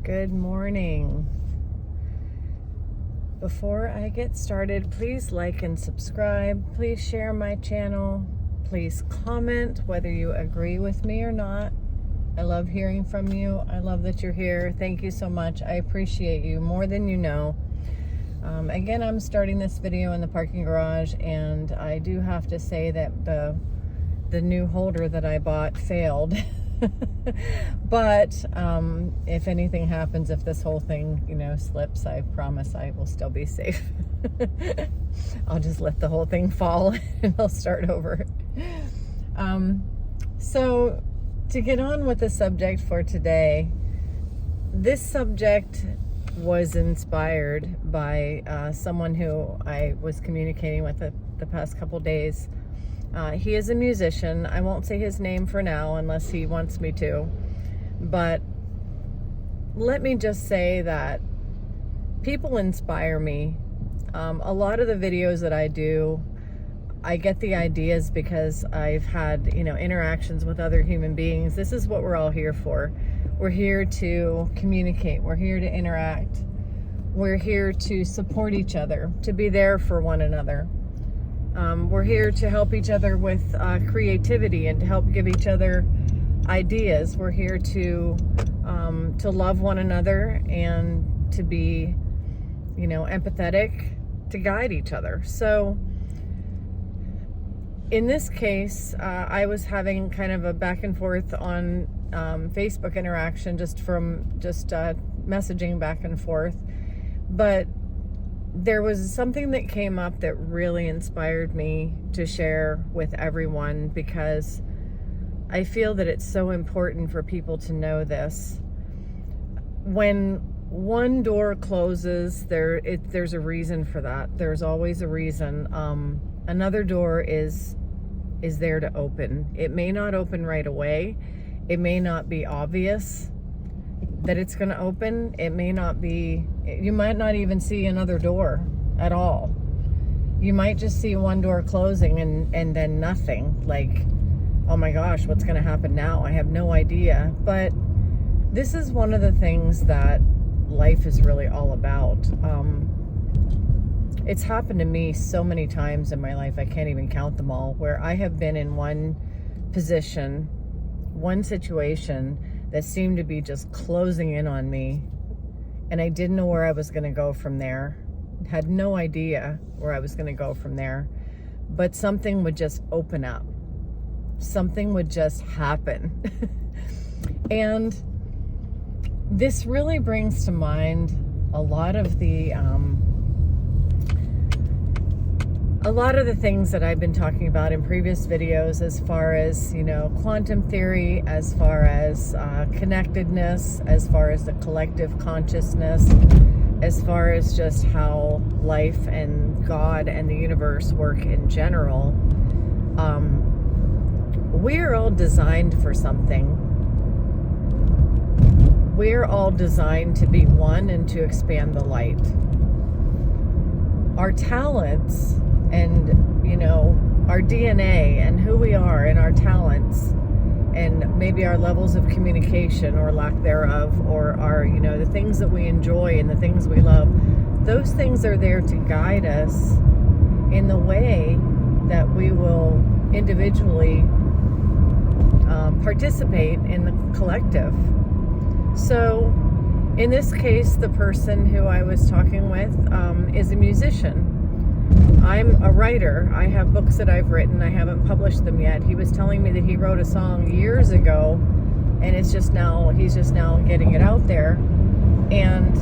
Good morning. Before I get started, please like and subscribe. Please share my channel. Please comment whether you agree with me or not. I love hearing from you. I love that you're here. Thank you so much. I appreciate you more than you know. Again, I'm starting this video in the parking garage, and I do have to say that the new holder that I bought failed. But if anything happens, if this whole thing, slips, I promise I will still be safe. I'll just let the whole thing fall and I'll start over. So to get on with the subject for today, this subject was inspired by someone who I was communicating with the past couple days. He is a musician. I won't say his name for now unless he wants me to. But let me just say that people inspire me. A lot of the videos that I do, I get the ideas because I've had, interactions with other human beings. This is what we're all here for. We're here to communicate. We're here to interact. We're here to support each other, to be there for one another. We're here to help each other with creativity and to help give each other ideas. We're here to love one another and to be, empathetic, to guide each other. So in this case, I was having kind of a back and forth on Facebook interaction, just messaging back and forth. But there was something that came up that really inspired me to share with everyone, because I feel that it's so important for people to know this. When one door closes, there's a reason for that. There's always a reason. Another door is there to open. It may not open right away. It may not be obvious that it's going to open. It may not be, you might not even see another door at all. You might just see one door closing and then nothing. Like, oh my gosh, what's going to happen now? I have no idea. But this is one of the things that life is really all about. It's happened to me so many times in my life, I can't even count them all, where I have been in one position, one situation that seemed to be just closing in on me, and I didn't know where I was going to go from there. Had no idea where I was going to go from there, but something would just open up. Something would just happen. And this really brings to mind a lot of the things that I've been talking about in previous videos, as far as, quantum theory, as far as connectedness, as far as the collective consciousness, as far as just how life and God and the universe work in general. We're all designed for something. We're all designed to be one and to expand the light. Our talents and, our DNA and who we are and our talents and maybe our levels of communication or lack thereof, or our, the things that we enjoy and the things we love, those things are there to guide us in the way that we will individually participate in the collective. So in this case, the person who I was talking with is a musician. I'm a writer. I have books that I've written. I haven't published them yet. He was telling me that he wrote a song years ago, and he's just now getting it out there. And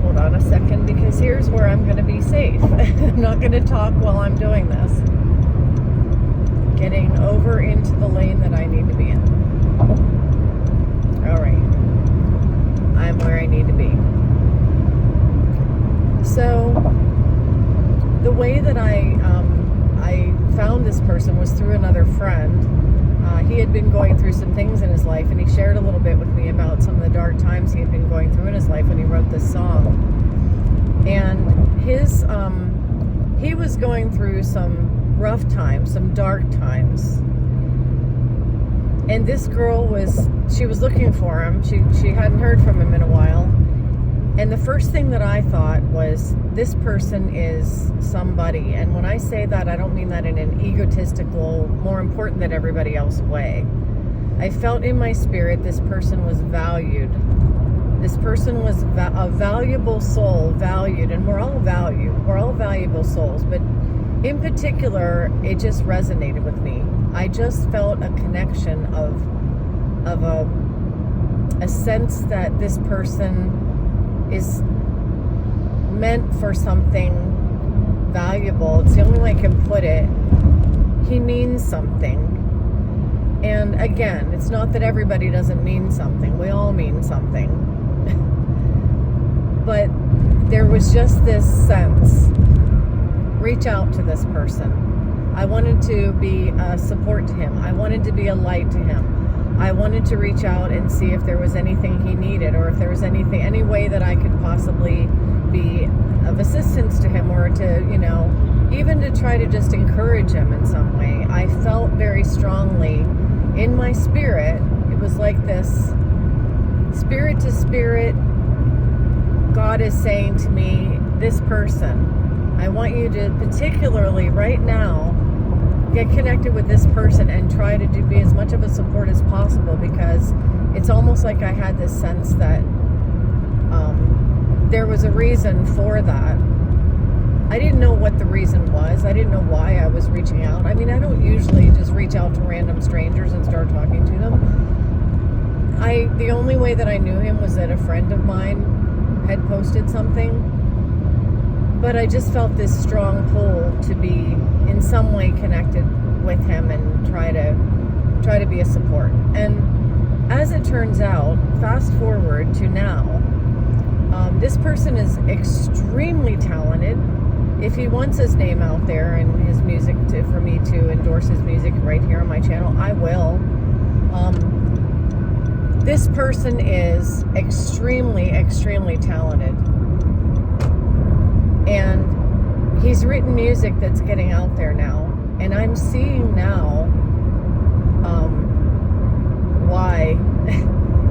hold on a second, because here's where I'm going to be safe. I'm not going to talk while I'm doing this. Getting over into the lane that I need to be in. All right. I'm where I need to be. So the way that I found this person was through another friend. He had been going through some things in his life, and he shared a little bit with me about some of the dark times he had been going through in his life when he wrote this song. And he was going through some rough times, some dark times. And this girl she was looking for him. She hadn't heard from him in a while. And the first thing that I thought was, this person is somebody. And when I say that, I don't mean that in an egotistical, more important than everybody else way. I felt in my spirit this person was valued. This person was a valuable soul, valued, and we're all valued. We're all valuable souls, but in particular, it just resonated with me. I just felt a connection of a sense that this person is meant for something valuable. It's the only way I can put it. He means something. And again, it's not that everybody doesn't mean something. We all mean something. But there was just this sense, reach out to this person. I wanted to be a support to him. I wanted to be a light to him. I wanted to reach out and see if there was anything he needed, or if there was any way that I could possibly be of assistance to him, or to, even to try to just encourage him in some way. I felt very strongly in my spirit. It was like this spirit to spirit. God is saying to me, this person, I want you to particularly right now get connected with this person and try to be as much of a support as possible, because it's almost like I had this sense that there was a reason for that. I didn't know what the reason was. I didn't know why I was reaching out. I mean, I don't usually just reach out to random strangers and start talking to them. The only way that I knew him was that a friend of mine had posted something. But I just felt this strong pull to be in some way connected with him and try to be a support. And as it turns out, fast forward to now, this person is extremely talented. If he wants his name out there and his music for me to endorse his music right here on my channel, I will. This person is extremely, extremely talented. And he's written music that's getting out there now. And I'm seeing now why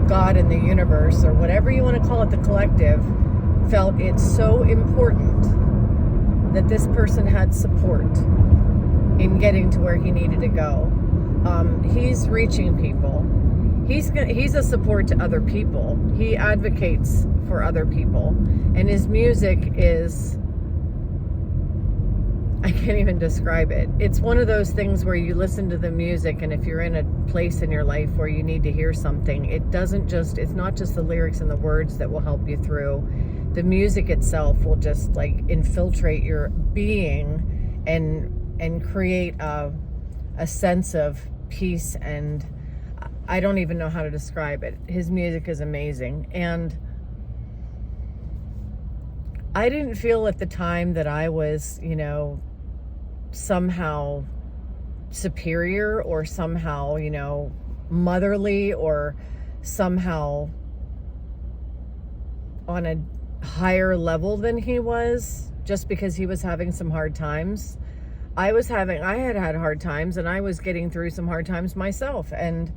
God and the universe, or whatever you want to call it, the collective, felt it's so important that this person had support in getting to where he needed to go. He's reaching people. He's a support to other people. He advocates for other people. And his music is, I can't even describe it. It's one of those things where you listen to the music, and if you're in a place in your life where you need to hear something, it's not just the lyrics and the words that will help you through. The music itself will just like infiltrate your being and create a sense of peace, and I don't even know how to describe it. His music is amazing. And I didn't feel at the time that I was, somehow superior, or somehow, motherly, or somehow on a higher level than he was, just because he was having some hard times. I had hard times, and I was getting through some hard times myself. And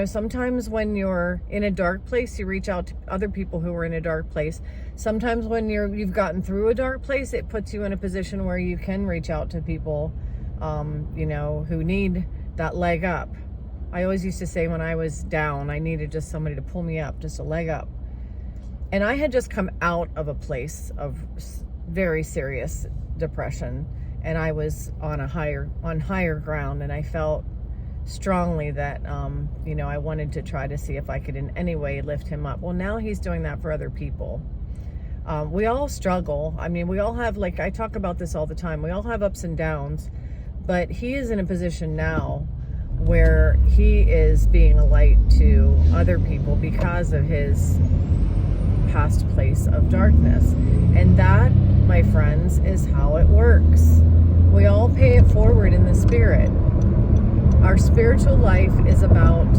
sometimes when you're in a dark place, you reach out to other people who are in a dark place. Sometimes when you've gotten through a dark place, it puts you in a position where you can reach out to people, who need that leg up. I always used to say when I was down, I needed just somebody to pull me up, just a leg up. And I had just come out of a place of very serious depression, and I was on higher ground, and I felt strongly that, I wanted to try to see if I could in any way lift him up. Well, now he's doing that for other people. We all struggle. I mean, we all have, like, I talk about this all the time. We all have ups and downs, but he is in a position now where he is being a light to other people because of his past place of darkness. And that, my friends, is how it works. We all pay it forward in the spirit. Our spiritual life is about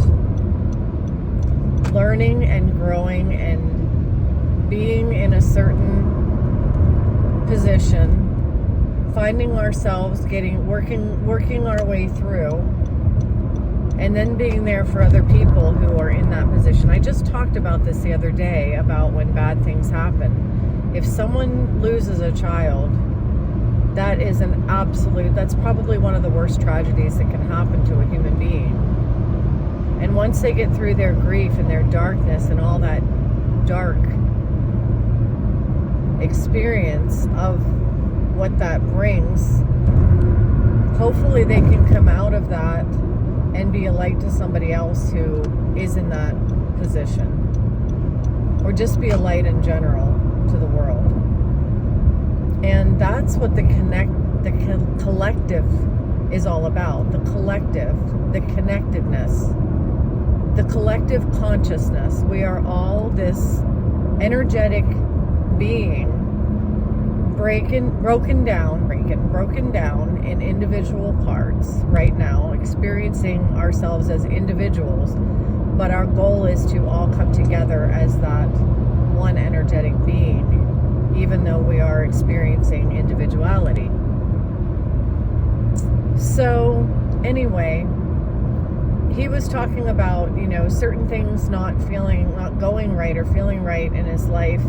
learning and growing and being in a certain position, finding ourselves working our way through, and then being there for other people who are in that position. I just talked about this the other day about when bad things happen. If someone loses a child, that is that's probably one of the worst tragedies that can happen to a human being. And once they get through their grief and their darkness and all that dark experience of what that brings, hopefully they can come out of that and be a light to somebody else who is in that position, or just be a light in general to the world. And that's what the collective is all about. The collective, the connectedness, the collective consciousness. We are all this energetic being broken down in individual parts right now, experiencing ourselves as individuals, but our goal is to all come together as that one energetic being, even though we are experiencing individuality. So anyway, he was talking about, certain things not going right or feeling right in his life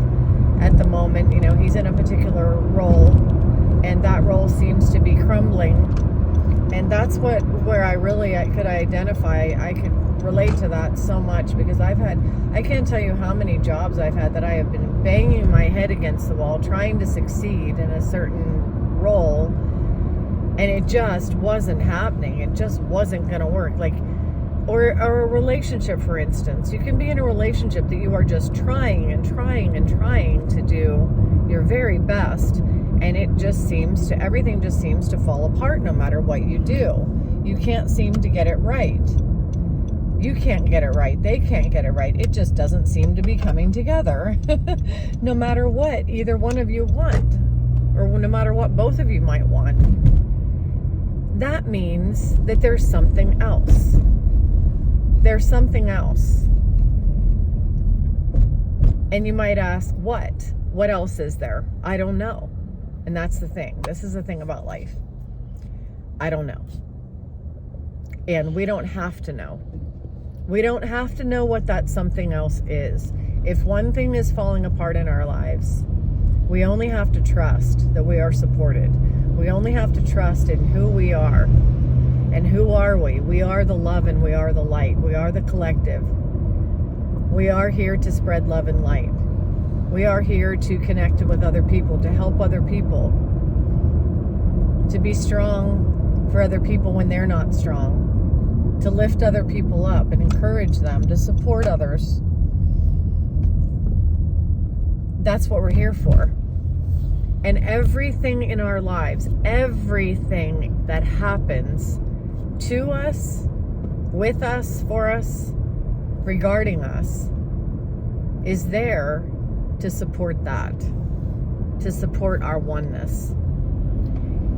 at the moment. He's in a particular role, and that role seems to be crumbling. And that's where I could identify. I could relate to that so much, because I can't tell you how many jobs I've had that I have been banging my head against the wall trying to succeed in a certain role, and it just wasn't happening. It just wasn't going to work. Or a relationship, for instance. You can be in a relationship that you are just trying to do your very best, and everything just seems to fall apart no matter what you do. You can't seem to get it right. You can't get it right. They can't get it right. It just doesn't seem to be coming together. No matter what either one of you want, or no matter what both of you might want. That means that there's something else. There's something else. And you might ask, what? What else is there? I don't know. And that's the thing. This is the thing about life. I don't know. And we don't have to know. We don't have to know what that something else is. If one thing is falling apart in our lives, we only have to trust that we are supported. We only have to trust in who we are. And who are we? We are the love and we are the light. We are the collective. We are here to spread love and light. We are here to connect with other people, to help other people, to be strong for other people when they're not strong, to lift other people up and encourage them, to support others. That's what we're here for. And everything in our lives, everything that happens to us, with us, for us, regarding us, is there to support that, to support our oneness.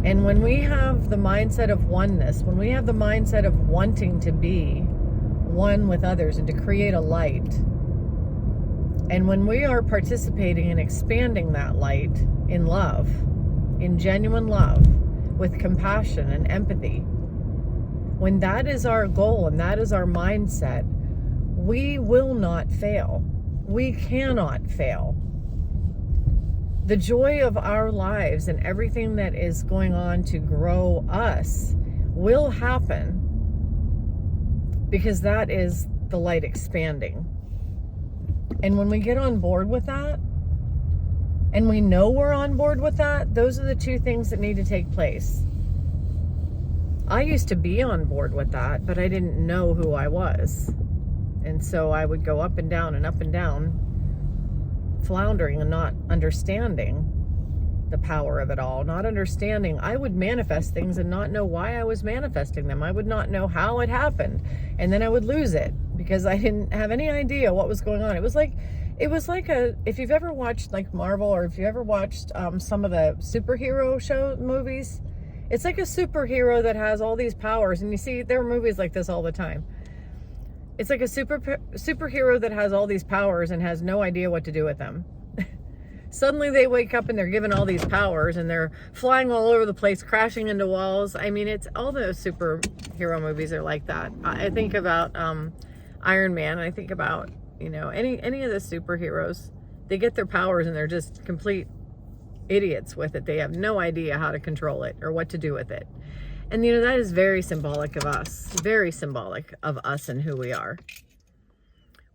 And when we have the mindset of oneness, when we have the mindset of wanting to be one with others and to create a light, and when we are participating in expanding that light in love, in genuine love, with compassion and empathy, when that is our goal and that is our mindset, we will not fail. We cannot fail. The joy of our lives and everything that is going on to grow us will happen, because that is the light expanding. And when we get on board with that, and we know we're on board with that, those are the two things that need to take place. I used to be on board with that, but I didn't know who I was. And so I would go up and down, floundering and not understanding the power of it all, not understanding. I would manifest things and not know why I was manifesting them. I would not know how it happened. And then I would lose it because I didn't have any idea what was going on. It was like if you've ever watched like Marvel, or if you ever watched some of the superhero movies, it's like a superhero that has all these powers. And you see, there are movies like this all the time. It's like a superhero that has all these powers and has no idea what to do with them. Suddenly they wake up and they're given all these powers and they're flying all over the place, crashing into walls. I mean, it's all those superhero movies are like that. I think about Iron Man. I think about, you know, any of the superheroes. They get their powers and they're just complete idiots with it. They have no idea how to control it or what to do with it. And, you know, that is very symbolic of us, very symbolic of us and who we are.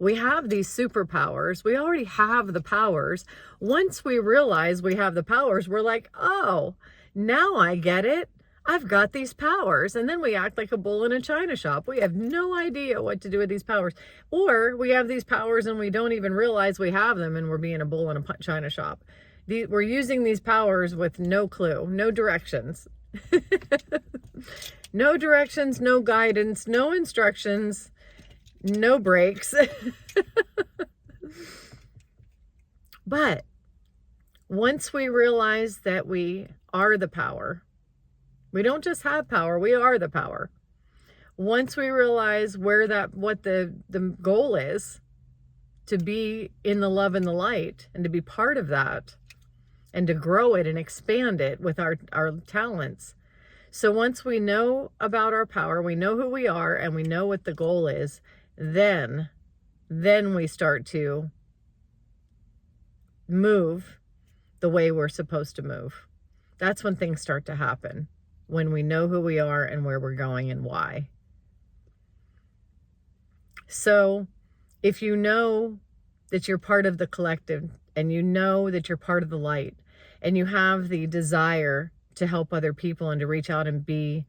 We have these superpowers. We already have the powers. Once we realize we have the powers, we're like, oh, now I get it. I've got these powers. And then we act like a bull in a china shop. We have no idea what to do with these powers. Or we have these powers and we don't even realize we have them and we're being a bull in a china shop. We're using these powers with no clue, no directions. No directions, no guidance, no instructions, no breaks. But once we realize that we are the power, we don't just have power, we are the power. Once we realize what the goal is, to be in the love and the light and to be part of that and to grow it and expand it with our talents. So once we know about our power, we know who we are and we know what the goal is, then we start to move the way we're supposed to move. That's when things start to happen, when we know who we are and where we're going and why. So if you know that you're part of the collective and you know that you're part of the light and you have the desire to help other people and to reach out and be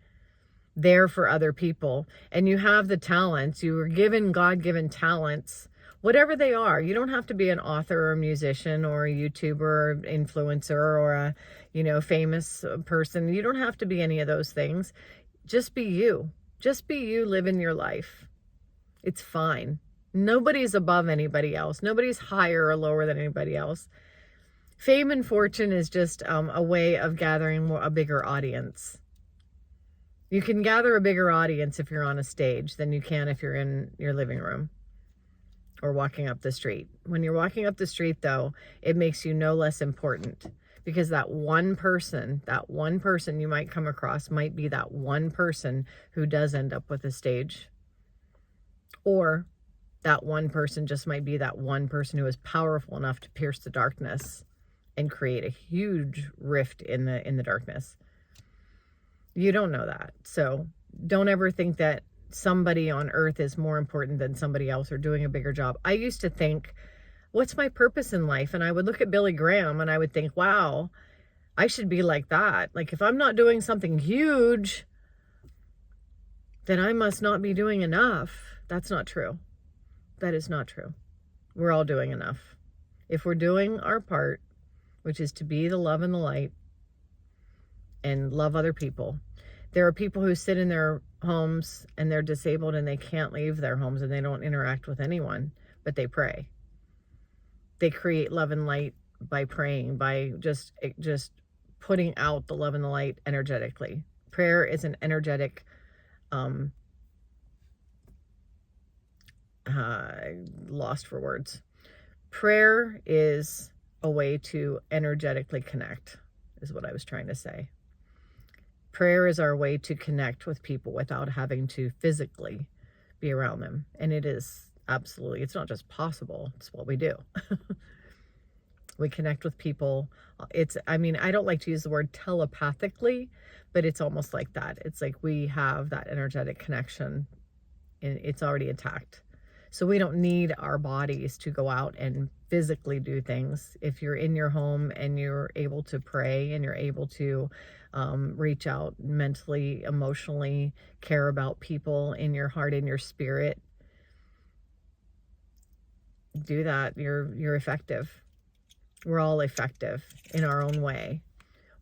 there for other people, and you have the talents, you were given God-given talents, whatever they are. You don't have to be an author or a musician or a YouTuber or influencer or a, you know, famous person. You don't have to be any of those things. Just be you. Just be you living your life. It's fine. Nobody's above anybody else. Nobody's higher or lower than anybody else. Fame and fortune is just a way of gathering a bigger audience. You can gather a bigger audience if you're on a stage than you can if you're in your living room or walking up the street. When you're walking up the street, though, it makes you no less important, because that one person you might come across might be that one person who does end up with a stage. Or that one person just might be that one person who is powerful enough to pierce the darkness and create a huge rift in the darkness. You don't know that. So don't ever think that somebody on earth is more important than somebody else or doing a bigger job. I used to think, what's my purpose in life? And I would look at Billy Graham and I would think, wow, I should be like that. Like, if I'm not doing something huge, then I must not be doing enough. That's not true. That is not true. We're all doing enough. If we're doing our part, which is to be the love and the light and love other people. There are people who sit in their homes and they're disabled and they can't leave their homes and they don't interact with anyone, but they pray. They create love and light by praying, by just putting out the love and the light energetically. Prayer is an energetic, lost for words. Prayer is a way to energetically connect, is what I was trying to say. Prayer is our way to connect with people without having to physically be around them. And it is absolutely, it's not just possible, it's what we do. We connect with people. I don't like to use the word telepathically, but it's almost like that. It's like we have that energetic connection and it's already intact. So we don't need our bodies to go out and physically do things. If you're in your home and you're able to pray and you're able to reach out mentally, emotionally, care about people in your heart, in your spirit, do that. You're effective. We're all effective in our own way.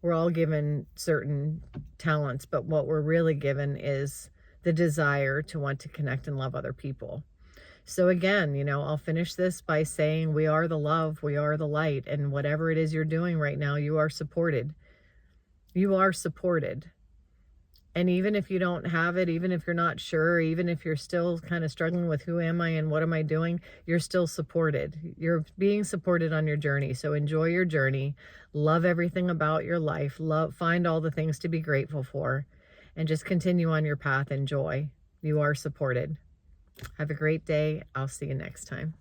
We're all given certain talents, but what we're really given is the desire to want to connect and love other people. So again, I'll finish this by saying we are the love, we are the light, and whatever it is you're doing right now, you are supported. You are supported. And even if you don't have it, even if you're not sure, even if you're still kind of struggling with who am I and what am I doing, you're still supported. You're being supported on your journey. So enjoy your journey. Love everything about your life. Find all the things to be grateful for, and just continue on your path in joy. You are supported. Have a great day. I'll see you next time.